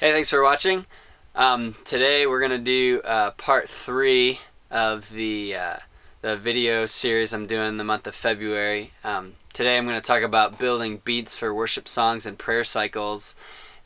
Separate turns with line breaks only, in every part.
Hey, thanks for watching. Today we're gonna do part 3 of the video series I'm doing the month of February. Today I'm going to talk about building beats for worship songs and prayer cycles,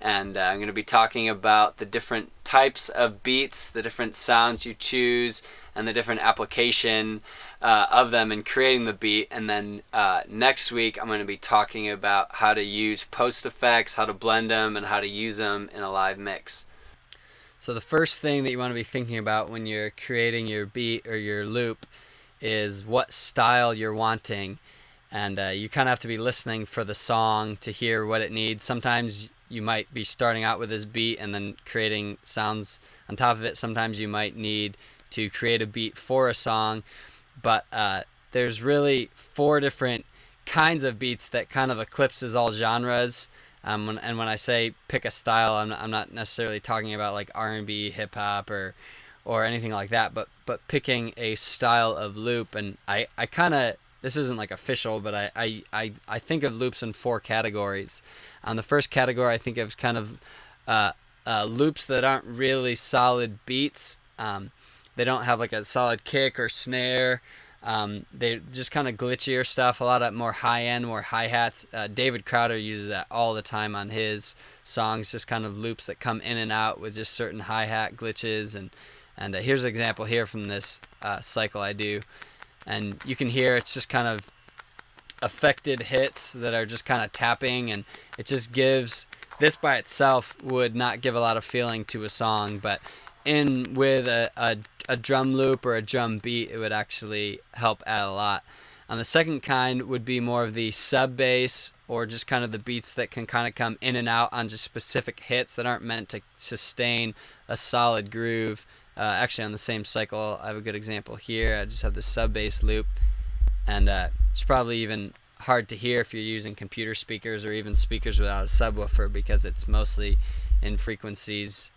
and I'm going to be talking about the different types of beats, the different sounds you choose, and the different application of them in creating the beat. And then next week I'm going to be talking about how to use post effects, how to blend them, and how to use them in a live mix. So the first thing that you want to be thinking about when you're creating your beat or your loop is what style you're wanting. And you kind of have to be listening for the song to hear what it needs. Sometimes you might be starting out with this beat and then creating sounds on top of it. Sometimes you might need to create a beat for a song. But there's really 4 different kinds of beats that kind of eclipses all genres. And when I say pick a style, I'm not necessarily talking about like R&B, hip hop, or anything like that. But picking a style of loop, and I kind of, this isn't like official, but I think of loops in 4 categories. The first category I think of is kind of loops that aren't really solid beats. They don't have like a solid kick or snare. They're just kind of glitchier stuff, a lot of more high-end, more hi-hats. David Crowder uses that all the time on his songs, just kind of loops that come in and out with just certain hi-hat glitches. And here's an example here from this cycle I do. And you can hear it's just kind of affected hits that are just kind of tapping, and it just gives, this by itself would not give a lot of feeling to a song, but in with a drum loop or a drum beat, it would actually help add a lot. The second kind would be more of the sub bass, or just kind of the beats that can kind of come in and out on just specific hits that aren't meant to sustain a solid groove. Actually, on the same cycle, I have a good example here. I just have the sub bass loop, and it's probably even hard to hear if you're using computer speakers or even speakers without a subwoofer, because it's mostly in frequencies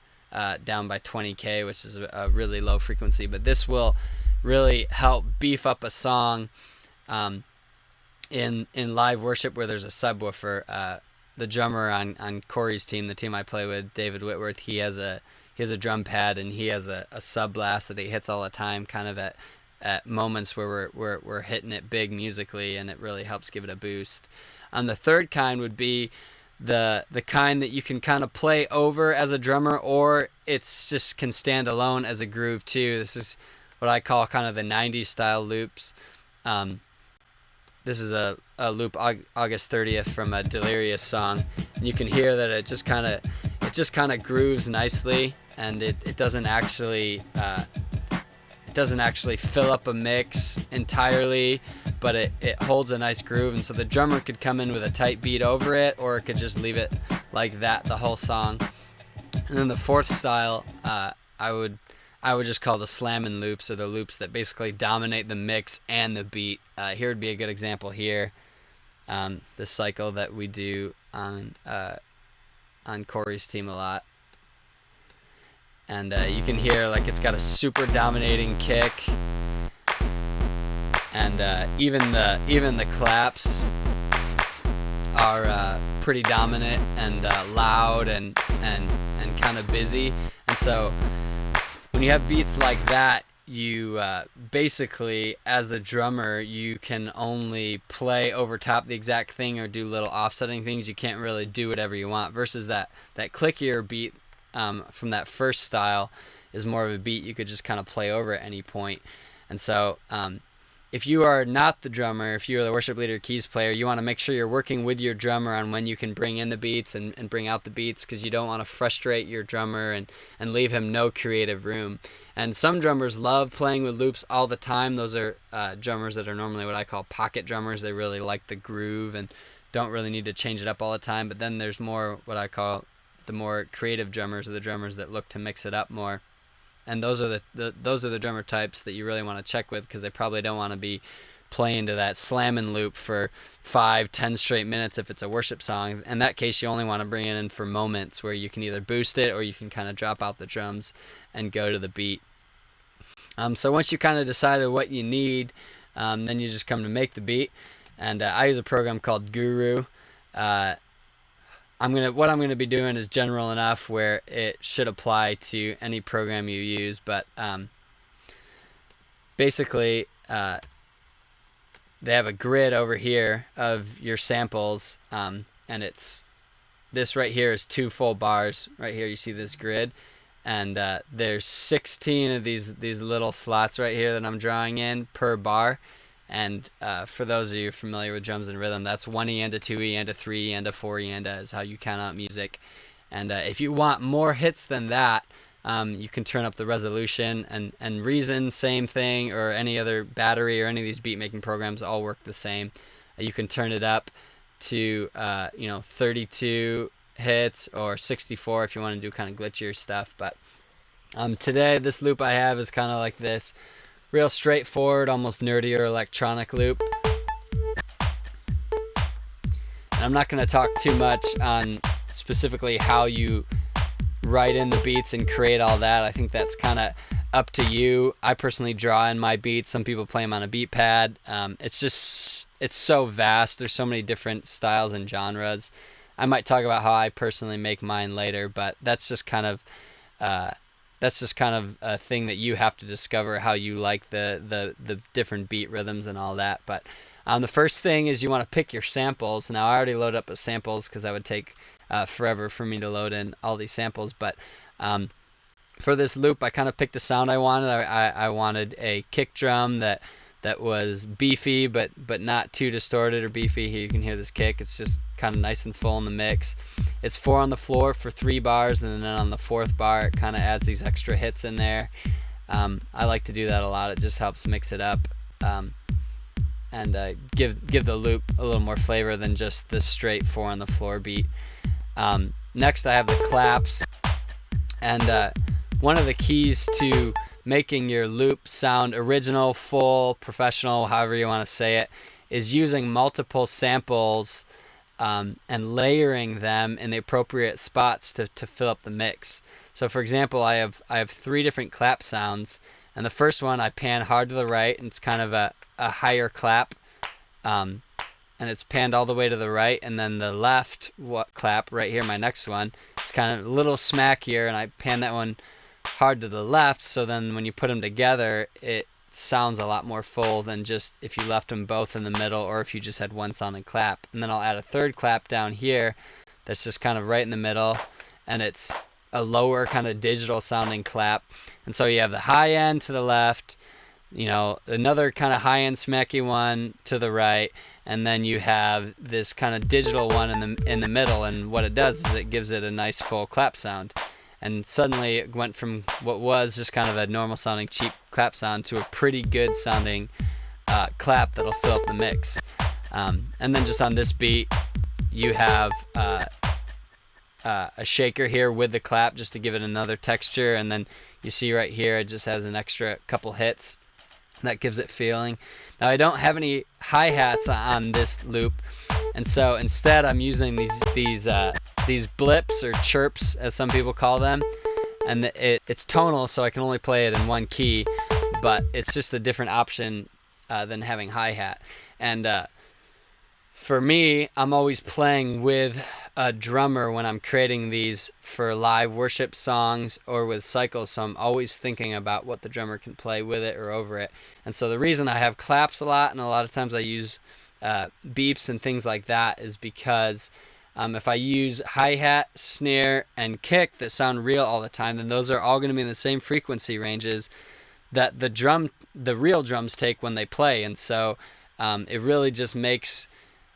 down by 20K, which is a really low frequency. But this will really help beef up a song in live worship where there's a subwoofer. The drummer on Corey's team, the team I play with, David Whitworth, he has a drum pad, and he has a sub blast that he hits all the time, kind of at moments where we're hitting it big musically, and it really helps give it a boost. The third kind would be the kind that you can kind of play over as a drummer, or it's just can stand alone as a groove too. This is what I call kind of the 90s style loops. This is a loop August 30th from a Delirious song, and you can hear that it just kind of grooves nicely, and it doesn't actually fill up a mix entirely, but it holds a nice groove. And so the drummer could come in with a tight beat over it, or it could just leave it like that the whole song. And then the fourth style, I would just call the slammin' loops, or the loops that basically dominate the mix and the beat. Here would be a good example here. The cycle that we do on Corey's team a lot. And you can hear like it's got a super dominating kick, and even the claps are pretty dominant and loud and kind of busy. And so when you have beats like that, you basically, as the drummer, you can only play over top the exact thing or do little offsetting things. You can't really do whatever you want, versus that clickier beat from that first style is more of a beat you could just kind of play over at any point. And so if you are not the drummer, if you're the worship leader, keys player, you want to make sure you're working with your drummer on when you can bring in the beats and bring out the beats, because you don't want to frustrate your drummer and leave him no creative room. And some drummers love playing with loops all the time. Those are drummers that are normally what I call pocket drummers. They really like the groove and don't really need to change it up all the time. But then there's more what I call the more creative drummers, or the drummers that look to mix it up more. And those are the drummer types that you really want to check with, because they probably don't want to be playing to that slamming loop for 5-10 straight minutes if it's a worship song. In that case, you only want to bring it in for moments where you can either boost it, or you can kind of drop out the drums and go to the beat. So once you kind of decided what you need, then you just come to make the beat. And I use a program called Guru. what I'm gonna be doing is general enough where it should apply to any program you use, but basically they have a grid over here of your samples, and it's this right here is 2 full bars. Right here you see this grid, and there's 16 of these little slots right here that I'm drawing in per bar. And for those of you familiar with drums and rhythm, that's 1E and a 2E and a 3E and a 4E and a is how you count out music. And if you want more hits than that, you can turn up the resolution, and Reason, same thing, or any other battery or any of these beat making programs all work the same. You can turn it up to 32 hits or 64 if you want to do kind of glitchier stuff. But today this loop I have is kind of like this real straightforward, almost nerdier electronic loop. And I'm not going to talk too much on specifically how you write in the beats and create all that. I think that's kind of up to you. I personally draw in my beats. Some people play them on a beat pad. It's so vast. There's so many different styles and genres. I might talk about how I personally make mine later, but that's just kind of a thing that you have to discover, how you like the different beat rhythms and all that. But the first thing is you want to pick your samples. Now I already loaded up the samples because that would take forever for me to load in all these samples, but for this loop I kind of picked the sound I wanted. I wanted a kick drum that was beefy but not too distorted or beefy. Here you can hear this kick. It's just kind of nice and full in the mix. It's 4 on the floor for 3 bars, and then on the 4th bar it kind of adds these extra hits in there. I like to do that a lot. It just helps mix it up and give the loop a little more flavor than just the straight 4 on the floor beat. Next I have the claps, and one of the keys to making your loop sound original, full, professional, however you want to say it, is using multiple samples and layering them in the appropriate spots to fill up the mix. So for example, I have 3 different clap sounds, and the first one I pan hard to the right, and it's kind of a higher clap, and it's panned all the way to the right. And then the left clap right here, my next one, it's kind of a little smackier, and I pan that one hard to the left, so then when you put them together it sounds a lot more full than just if you left them both in the middle or if you just had one sounding clap. And then I'll add a 3rd clap down here that's just kind of right in the middle, and it's a lower kind of digital sounding clap. And so you have the high end to the left, another kind of high end smacky one to the right, and then you have this kind of digital one in the middle. And what it does is it gives it a nice full clap sound. And suddenly it went from what was just kind of a normal sounding cheap clap sound to a pretty good sounding clap that'll fill up the mix. And then just on this beat you have a shaker here with the clap just to give it another texture. And then you see right here it just has an extra couple hits that gives it feeling. Now I don't have any hi-hats on this loop, and so instead I'm using these blips or chirps, as some people call them, and it's tonal, so I can only play it in one key, but it's just a different option than having hi-hat. And for me, I'm always playing with a drummer when I'm creating these for live worship songs or with cycles, so I'm always thinking about what the drummer can play with it or over it. And so the reason I have claps a lot, and a lot of times I use beeps and things like that, is because if I use hi-hat, snare, and kick that sound real all the time, then those are all going to be in the same frequency ranges that the real drums take when they play. And so it really just makes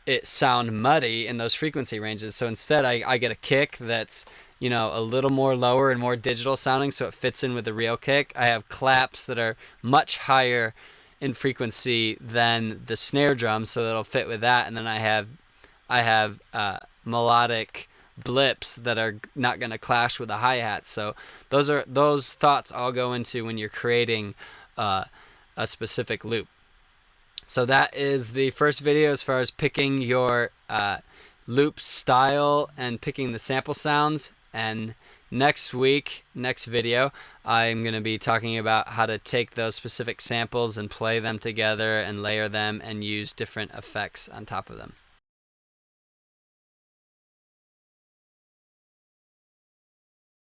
it sound muddy in those frequency ranges. So instead I get a kick that's a little more lower and more digital sounding, so it fits in with the real kick. I have claps that are much higher in frequency than the snare drum, so that'll fit with that. And then I have melodic blips that are not going to clash with the hi-hat. So those thoughts all go into when you're creating a specific loop. So that is the first video as far as picking your loop style and picking the sample sounds. And next video, I'm going to be talking about how to take those specific samples and play them together and layer them and use different effects on top of them.